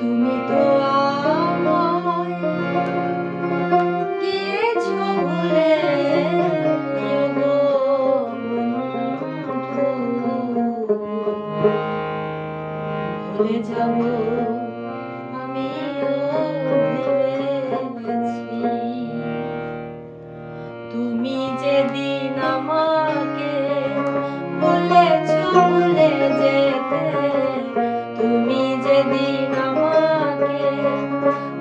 তুমি তো আমায় গিয়েছো ভুলে, গো বন্ধু। ভুলে যাব আমিও ভেবেছি, তুমি যেদিন আমাকে বলেছো ভুলে যেতে, তুমি যেদিন আমাকে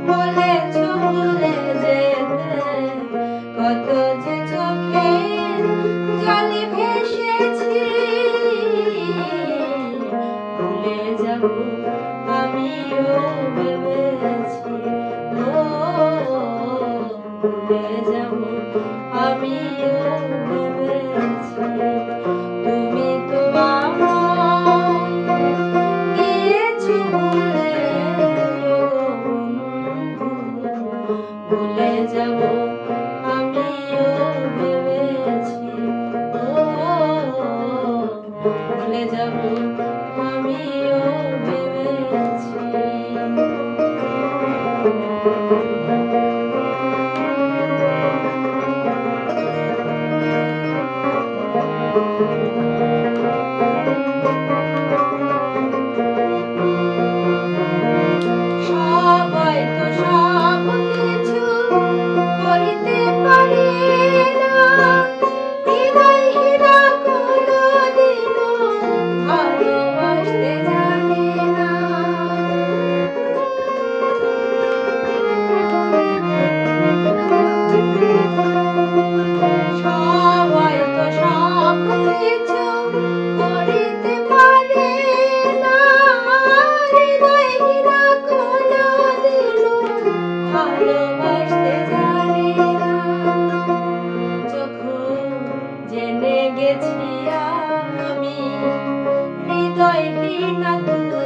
বলেছো ভুলে যেতে, কত যে চোখের জলে ভেসেছি। ভুলে যাব আমিও ভেবেছি, ও ভুলে যাব আমিও ভেবেছি। তুমি তো আমায় গিয়েছো ভুলে, ভুলে যাব আমিও ভেবেছি, ও ভুলে যাব আমিও ভেবেছি। সবাই তো সব কিছু করিতে পারে না, হৃদয়হীনা কোনদিনও ভালোবাসতে জানে না। সবাই তো সব কিছু করিতে পারে না, হৃদয়হীনা কোনদিনও ভালোবাসতে জানে না। যখন জেনে গেছি আমি হৃদয়হীনা তুমি,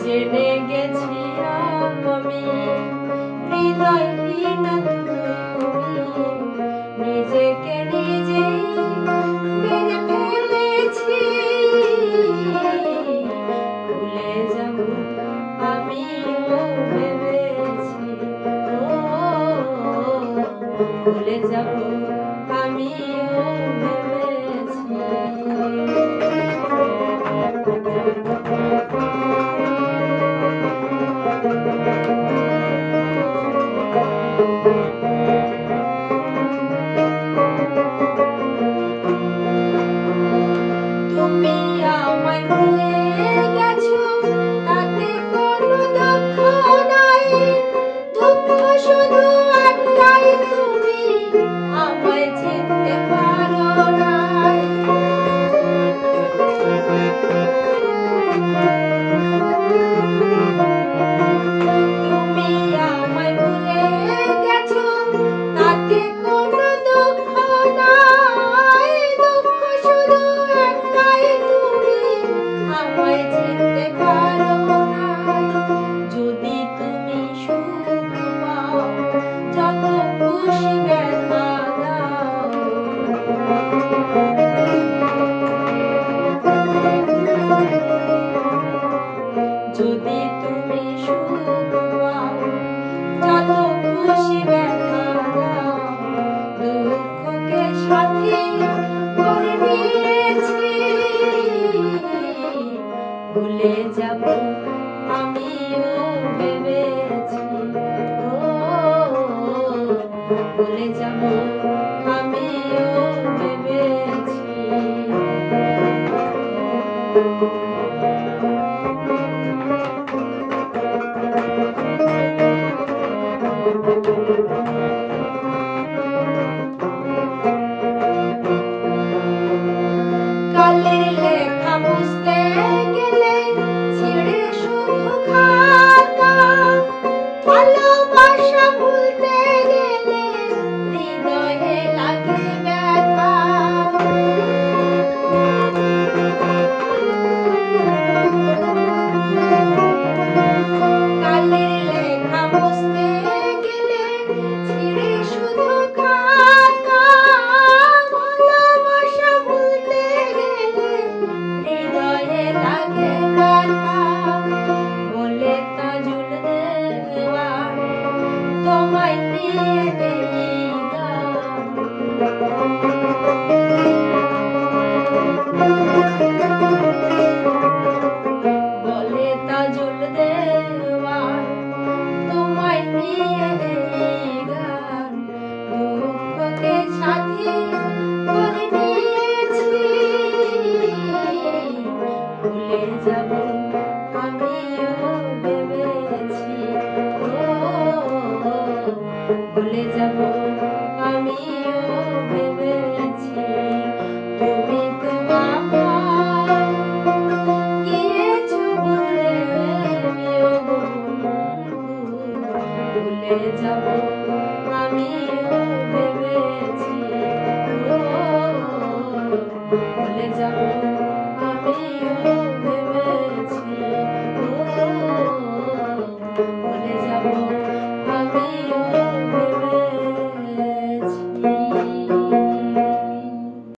জেনে গেছি আমি হৃদয়হীনা তুমি, নিজেকে নিজেই মেরে ফেলেছি। ভুলে যাব আমিও ভেবেছি, ও ভুলে যাব আমিও ভেবেছি। তুমি আমায় ভুলে গেছো, তাতে কোনো দুঃখ নাই, দুঃখ শুধু একটাই, তুমি আমায় চিনতে পারো নাই। তুমি আমায় ভুলে গেছো, তাতে কোনো দুঃখ নাই, দুঃখ শুধু একটাই, তুমি আমায় চিনতে পারো নাই। যদি তুমি সুখ পাও, যত খুশি ব্যথা দাও, যদি তুমি সুখ পাও, যত খুশি ব্যথা দাও, দুঃখকে সাথী করে নিয়েছি। ভুলে যাব আমিও ভেবেছি, ও ভুলে যাব